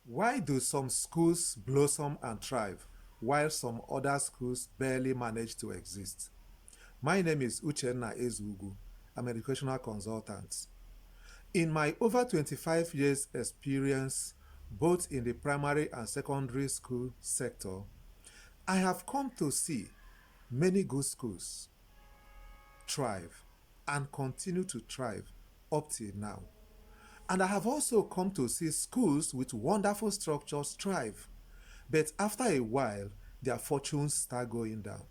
Why do some schools blossom and thrive while some other schools barely manage to exist? My name is Uchenna Ezugu. I'm an educational consultant. In my over 25 years experience, both in the primary and secondary school sector, I have come to see many good schools thrive and continue to thrive up till now. And I have also come to see schools with wonderful structures thrive. But after a while, their fortunes start going down.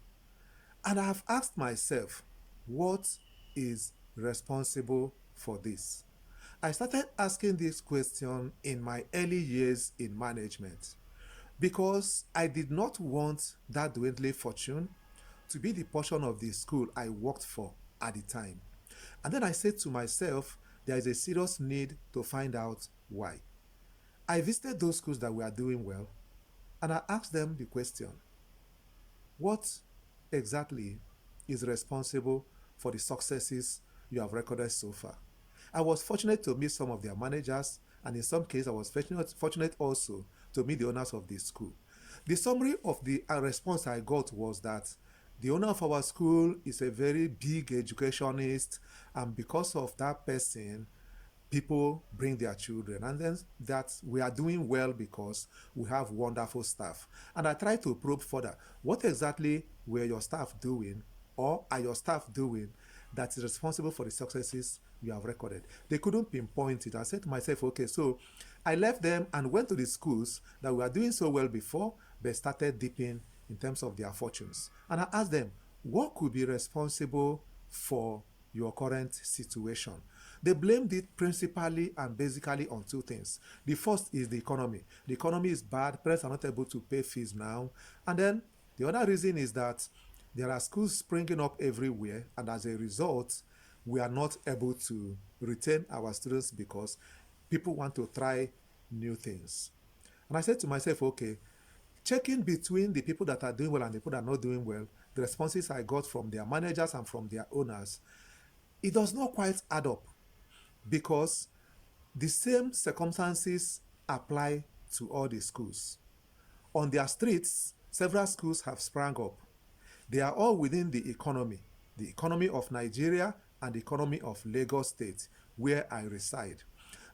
And I have asked myself, what is responsible for this? I started asking this question in my early years in management because I did not want that dwindling fortune to be the portion of the school I worked for at the time. And then I said to myself, there is a serious need to find out why. I visited those schools that were doing well and I asked them the question, what exactly is responsible for the successes you have recorded so far? I was fortunate to meet some of their managers, and in some cases, I was fortunate also to meet the owners of the school. The summary of the response I got was that the owner of our school is a very big educationist, and because of that person, people bring their children, and then that we are doing well because we have wonderful staff. And I try to probe further, what exactly were your staff doing, or are your staff doing, that is responsible for the successes you have recorded? They couldn't pinpoint it. I said to myself, okay, so I left them and went to the schools that were doing so well before but started dipping in terms of their fortunes, and I asked them, what could be responsible for your current situation? They blamed it principally and basically on two things. The first is the economy. The economy is bad, parents are not able to pay fees now. And then the other reason is that there are schools springing up everywhere, and as a result, we are not able to retain our students because people want to try new things. And I said to myself, okay, checking between the people that are doing well and the people that are not doing well, the responses I got from their managers and from their owners, it does not quite add up because the same circumstances apply to all the schools. On their streets, several schools have sprung up. They are all within the economy of Nigeria and the economy of Lagos State, where I reside.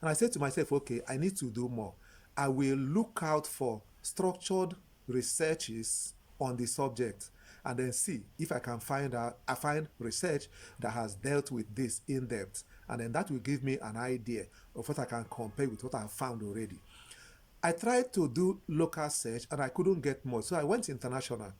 And I said to myself, okay, I need to do more. I will look out for structured researches on the subject and then see if I can find research that has dealt with this in depth, and then that will give me an idea of what I can compare with what I have found already. I tried to do local search and I couldn't get more, so I went international.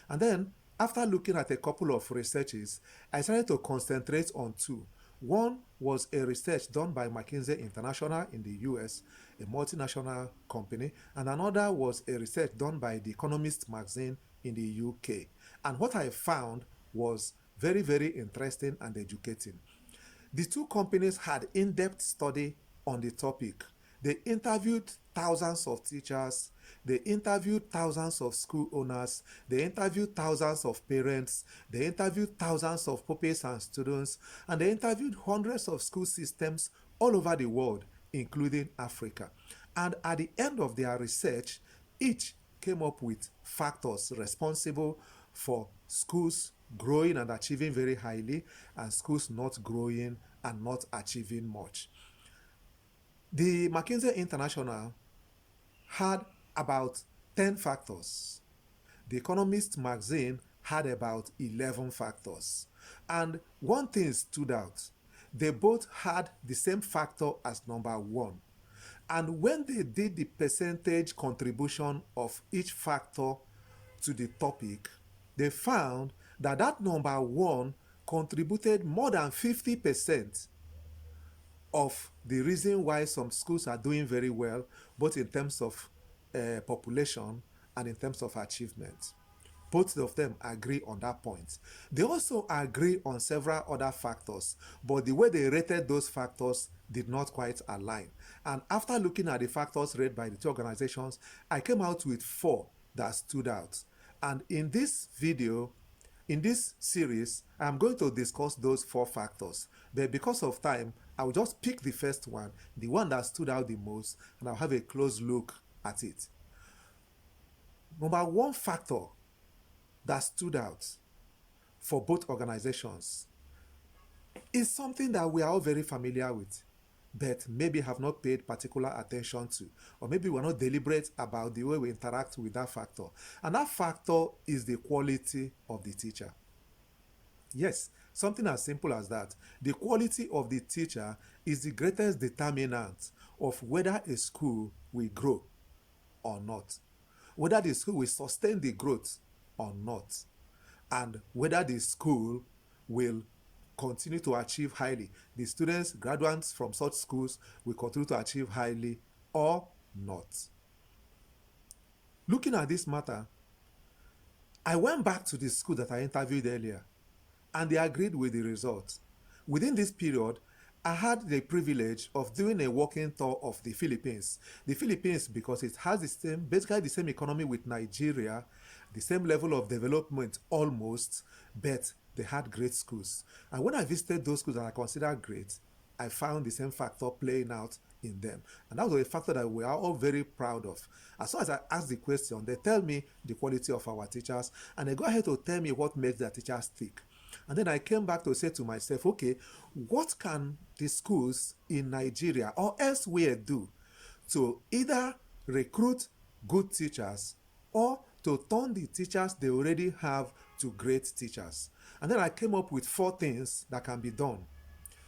And then after looking at a couple of researches, I started to concentrate on two. One was a research done by McKinsey International in the US, a multinational company, and another was a research done by The Economist magazine in the UK. And what I found was very, very interesting and educating. The two companies had in-depth study on the topic. They interviewed thousands of teachers, they interviewed thousands of school owners, they interviewed thousands of parents, they interviewed thousands of pupils and students, and they interviewed hundreds of school systems all over the world, including Africa. And at the end of their research, each came up with factors responsible for schools growing and achieving very highly, and schools not growing and not achieving much. The McKinsey International had about 10 factors. The Economist magazine had about 11 factors. And one thing stood out. They both had the same factor as number one. And when they did the percentage contribution of each factor to the topic, they found that that number one contributed more than 50% of the reason why some schools are doing very well, both in terms of population and in terms of achievement. Both of them agree on that point. They also agree on several other factors, but the way they rated those factors did not quite align. And after looking at the factors rated by the two organizations, I came out with four that stood out. And in this video, in this series, I'm going to discuss those four factors. But because of time, I will just pick the first one, the one that stood out the most, and I'll have a close look at it. Number one factor that stood out for both organizations is something that we are all very familiar with, but maybe have not paid particular attention to, or maybe we're not deliberate about the way we interact with that factor. And that factor is the quality of the teacher. Yes, something as simple as that. The quality of the teacher is the greatest determinant of whether a school will grow or not, whether the school will sustain the growth or not, and whether the school will continue to achieve highly. The students, graduates from such schools will continue to achieve highly or not. Looking at this matter, I went back to the school that I interviewed earlier, and they agreed with the results. Within this period, I had the privilege of doing a walking tour of the Philippines. The Philippines, because it has basically the same economy with Nigeria, the same level of development almost, but they had great schools. And when I visited those schools that I considered great, I found the same factor playing out in them. And that was a factor that we are all very proud of. As soon as I ask the question, they tell me the quality of our teachers, and they go ahead to tell me what makes their teachers tick. And then I came back to say to myself, okay, what can the schools in Nigeria or elsewhere do to either recruit good teachers or to turn the teachers they already have to great teachers? And then I came up with 4 things that can be done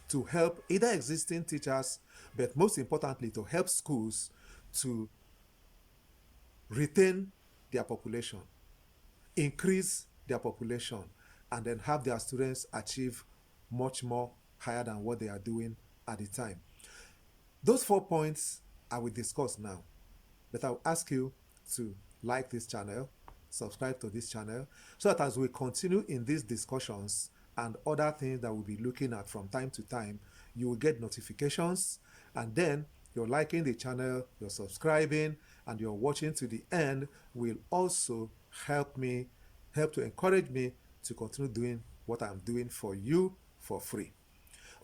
to help either existing teachers, but most importantly, to help schools to retain their population, increase their population, and then have their students achieve much more higher than what they are doing at the time. Those 4 points I will discuss now, but I will ask you to like this channel, subscribe to this channel, so that as we continue in these discussions and other things that we'll be looking at from time to time, you will get notifications, and then you're liking the channel, you're subscribing, and you're watching to the end will also help to encourage me to continue doing what I'm doing for you for free.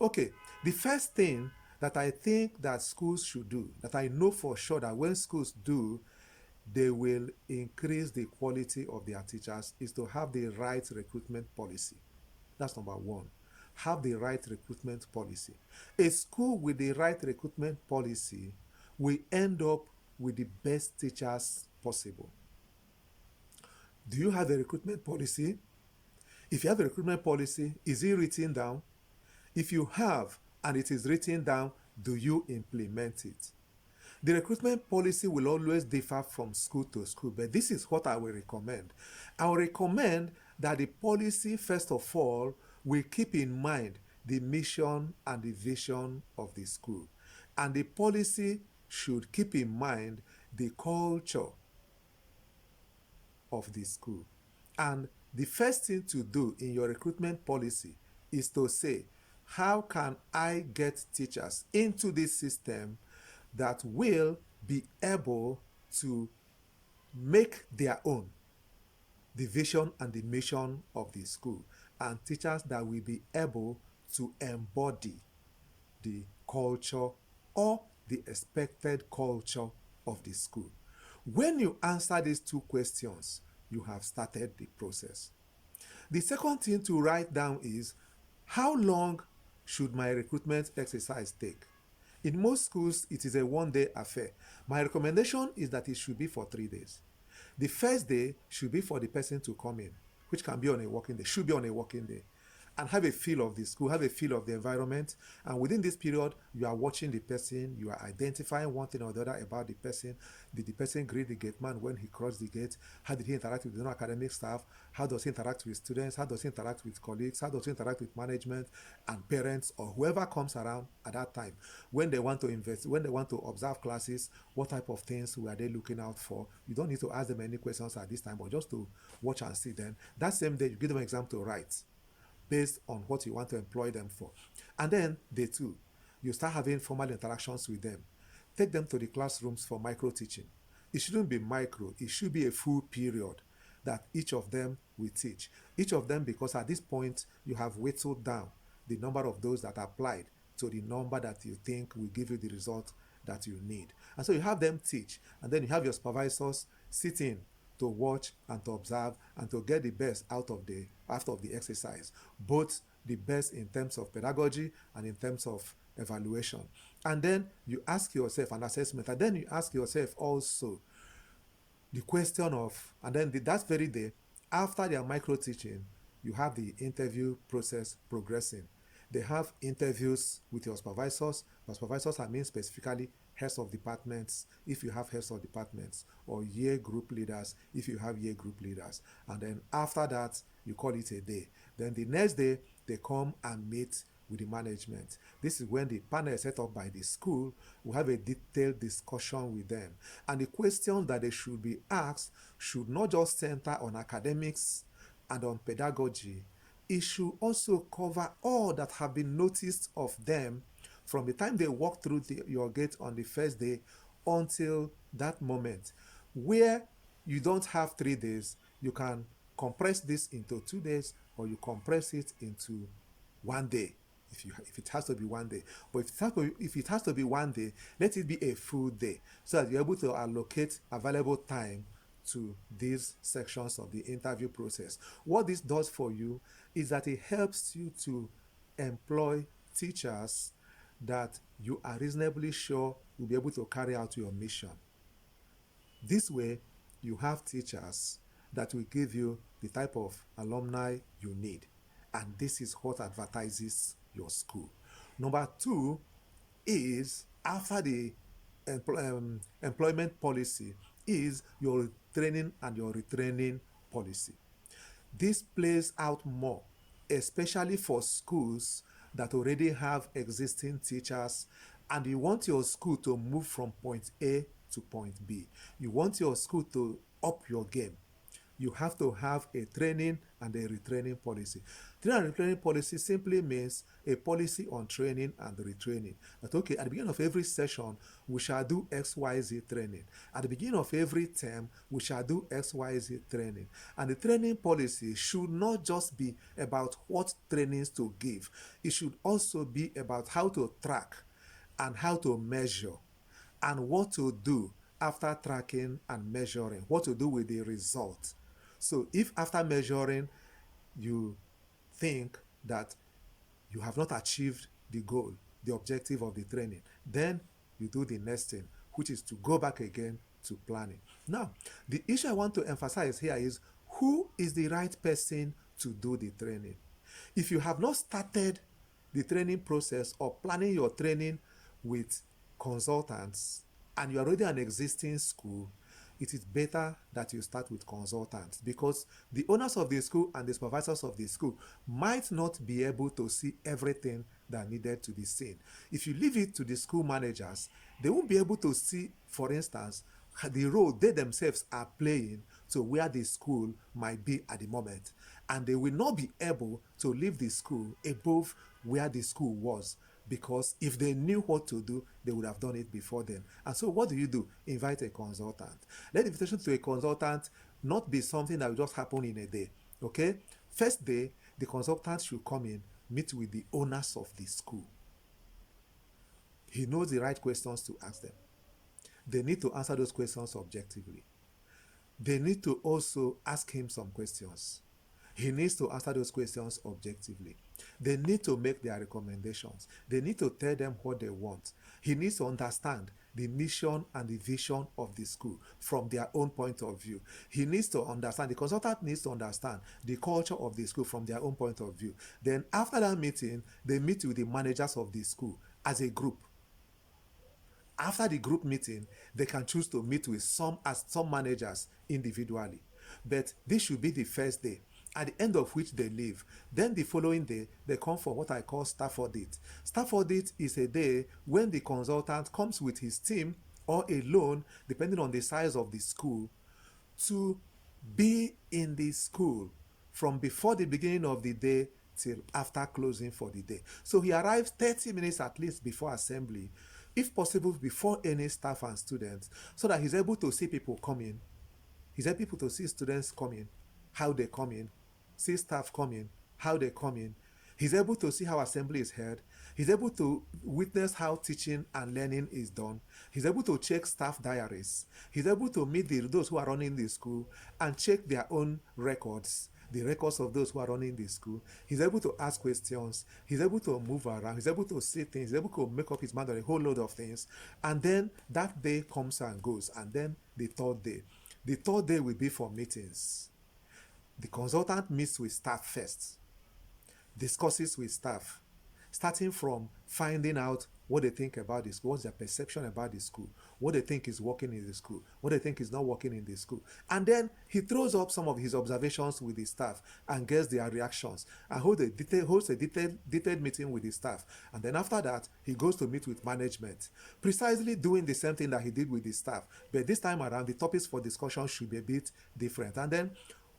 Okay, the first thing that I think that schools should do, that I know for sure that when schools do, they will increase the quality of their teachers, is to have the right recruitment policy. That's number one. Have the right recruitment policy. A school with the right recruitment policy will end up with the best teachers possible. Do you have a recruitment policy? If you have a recruitment policy, is it written down? If you have and it is written down, do you implement it? The recruitment policy will always differ from school to school, but this is what I will recommend. I will recommend that the policy, first of all, will keep in mind the mission and the vision of the school. And the policy should keep in mind the culture of the school. And the first thing to do in your recruitment policy is to say, how can I get teachers into this system that will be able to make their own the vision and the mission of the school, and teachers that will be able to embody the culture or the expected culture of the school. When you answer these 2 questions, you have started the process. The second thing to write down is, how long should my recruitment exercise take? In most schools, it is a 1-day affair. My recommendation is that it should be for 3 days. The first day should be for the person to come in, which can be on a working day, should be on a working day, and have a feel of the school, have a feel of the environment. And within this period, you are watching the person, you are identifying one thing or the other about the person. Did the person greet the gate man when he crossed the gate? How did he interact with the non-academic staff? How does he interact with students? How does he interact with colleagues? How does he interact with management and parents or whoever comes around at that time? When they want to invest, when they want to observe classes, what type of things were they looking out for? You don't need to ask them any questions at this time, but just to watch and see them. That same day, you give them an exam to write based on what you want to employ them for. And then day 2, you start having formal interactions with them. Take them to the classrooms for micro teaching. It shouldn't be micro, it should be a full period that each of them will teach. Each of them, because at this point you have whittled down the number of those that applied to the number that you think will give you the result that you need. And so you have them teach, and then you have your supervisors sitting to watch and to observe and to get the best out of the exercise, both the best in terms of pedagogy and in terms of evaluation. And then you ask yourself an assessment, and then you ask yourself also the question of, and then that very day, after their micro teaching, you have the interview process progressing. They have interviews with your supervisors. Your supervisors, I mean specifically heads of departments, if you have heads of departments, or year group leaders, if you have year group leaders. And then after that, you call it a day. Then the next day, they come and meet with the management. This is when the panel set up by the school will have a detailed discussion with them. And the questions that they should be asked should not just center on academics and on pedagogy. It should also cover all that have been noticed of them from the time they walk through your gate on the first day until that moment. Where you don't have 3 days, you can compress this into 2 days, or you compress it into one day if it has to be one day. But if it has to be one day, let it be a full day so that you're able to allocate available time to these sections of the interview process. What this does for you is that it helps you to employ teachers that you are reasonably sure will be able to carry out your mission. This way, you have teachers that will give you the type of alumni you need. And this is what advertises your school. Number two is, after the employment policy, is your training and your retraining policy. This plays out more, especially for schools that already have existing teachers and you want your school to move from point A to point B. You want your school to up your game. You have to have a training and a retraining policy. Training and retraining policy simply means a policy on training and retraining. That, okay, at the beginning of every session, we shall do XYZ training. At the beginning of every term, we shall do XYZ training. And the training policy should not just be about what trainings to give. It should also be about how to track and how to measure and what to do after tracking and measuring, what to do with the result. So if after measuring you think that you have not achieved the goal, the objective of the training, then you do the next thing, which is to go back again to planning. Now, the issue I want to emphasize here is who is the right person to do the training. If you have not started the training process or planning your training with consultants and you are already an existing school, it is better that you start with consultants, because the owners of the school and the supervisors of the school might not be able to see everything that needed to be seen. If you leave it to the school managers, they won't be able to see, for instance, the role they themselves are playing to where the school might be at the moment. And they will not be able to leave the school above where the school was, because if they knew what to do, they would have done it before then. And so what do? Invite a consultant. Let the invitation to a consultant not be something that will just happen in a day. Okay? First day, the consultant should come in, meet with the owners of the school. He knows the right questions to ask them. They need to answer those questions objectively. They need to also ask him some questions. He needs to answer those questions objectively. They need to make their recommendations. They need to tell them what they want. He needs to understand the mission and the vision of the school from their own point of view. He needs to understand, the consultant needs to understand the culture of the school from their own point of view. Then after that meeting, they meet with the managers of the school as a group. After the group meeting, they can choose to meet with some managers individually. But this should be the first day, at the end of which they leave. Then the following day, they come for what I call staff audit. Staff audit is a day when the consultant comes with his team or alone, depending on the size of the school, to be in the school from before the beginning of the day till after closing for the day. So he arrives 30 minutes at least before assembly, if possible before any staff and students, so that he's able to see people come in. He's able to see students come in, how they come in, see staff come in, how they come in. He's able to see how assembly is held. He's able to witness how teaching and learning is done. He's able to check staff diaries. He's able to meet those who are running the school and check their own records, the records of those who are running the school. He's able to ask questions. He's able to move around. He's able to see things. He's able to make up his mind on a whole load of things. And then that day comes and goes. And then the third day. The third day will be for meetings. The consultant meets with staff first, discusses with staff, starting from finding out what they think about the school, what's their perception about the school, what they think is working in the school, what they think is not working in the school. And then he throws up some of his observations with the staff and gets their reactions and holds a detailed meeting with the staff. And then after that, he goes to meet with management, precisely doing the same thing that he did with the staff. But this time around, the topics for discussion should be a bit different. And then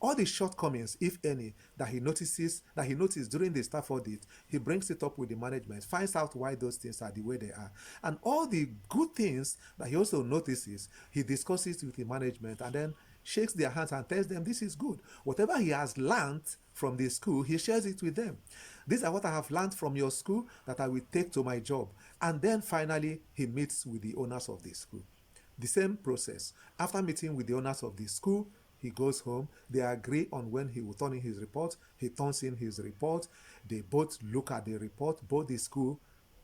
all the shortcomings, if any, that he noticed during the staff audit, he brings it up with the management, finds out why those things are the way they are. And all the good things that he also notices, he discusses with the management and then shakes their hands and tells them this is good. Whatever he has learned from the school, he shares it with them. These are what I have learned from your school that I will take to my job. And then finally, he meets with the owners of the school. The same process. After meeting with the owners of the school, he goes home. They agree on when he will turn in his report. He turns in his report. They both look at the report. Both the school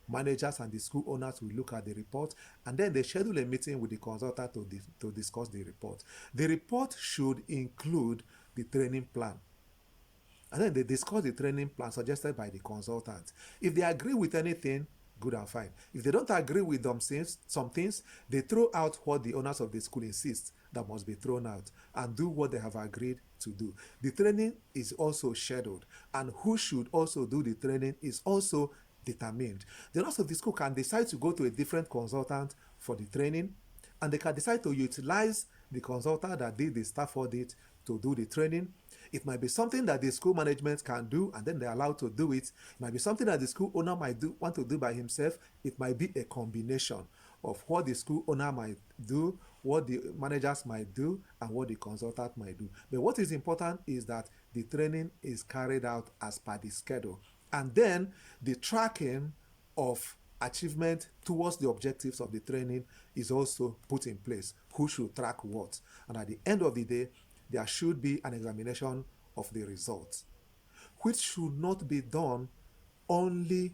managers and the school owners will look at the report. And then they schedule a meeting with the consultant to discuss the report. The report should include the training plan. And then they discuss the training plan suggested by the consultant. If they agree with anything, good and fine. If they don't agree with some things, they throw out what the owners of the school insist that must be thrown out and do what they have agreed to do. The training is also scheduled, and who should also do the training is also determined. The owners of the school can decide to go to a different consultant for the training, and they can decide to utilize the consultant that did the staff audit to do the training. It might be something that the school management can do and then they're allowed to do it. It might be something that the school owner might want to do by himself. It might be a combination of what the school owner might do, what the managers might do, and what the consultant might do. But what is important is that the training is carried out as per the schedule. And then the tracking of achievement towards the objectives of the training is also put in place. Who should track what? And at the end of the day, there should be an examination of the results, which should not be done only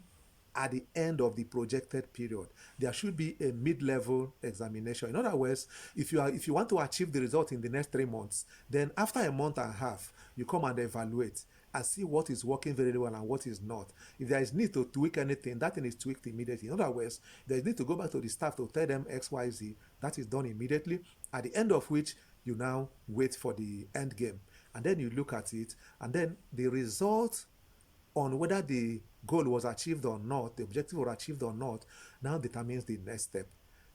at the end of the projected period. There should be a mid-level examination. In other words, if you want to achieve the result in the next 3 months, then after a month and a half, you come and evaluate and see what is working very well and what is not. If there is need to tweak anything, that thing is tweaked immediately. In other words, there is need to go back to the staff to tell them X, Y, Z. That is done immediately, at the end of which you now wait for the end game. And then you look at it, and then the result on whether the goal was achieved or not, the objective was achieved or not, now determines the next step.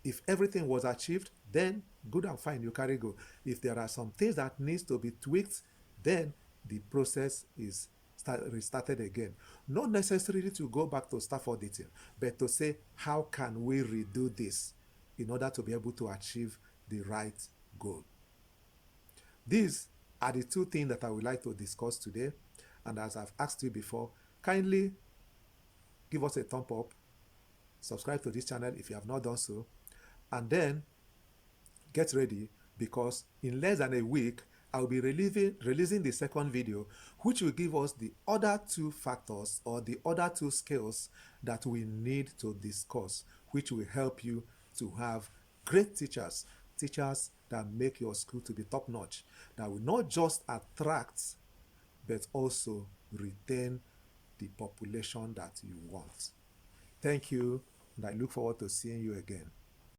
If everything was achieved, then good and fine, you carry go. If there are some things that needs to be tweaked, then the process is restarted again. Not necessarily to go back to staff auditing, but to say, how can we redo this in order to be able to achieve the right goal? These are the two things that I would like to discuss today. And as I've asked you before, kindly give us a thumb up, subscribe to this channel if you have not done so, and then get ready, because in less than a week, I'll be releasing the second video, which will give us the other two factors or the other two skills that we need to discuss, which will help you to have great teachers that make your school to be top-notch, that will not just attract, but also retain the population that you want. Thank you, and I look forward to seeing you again.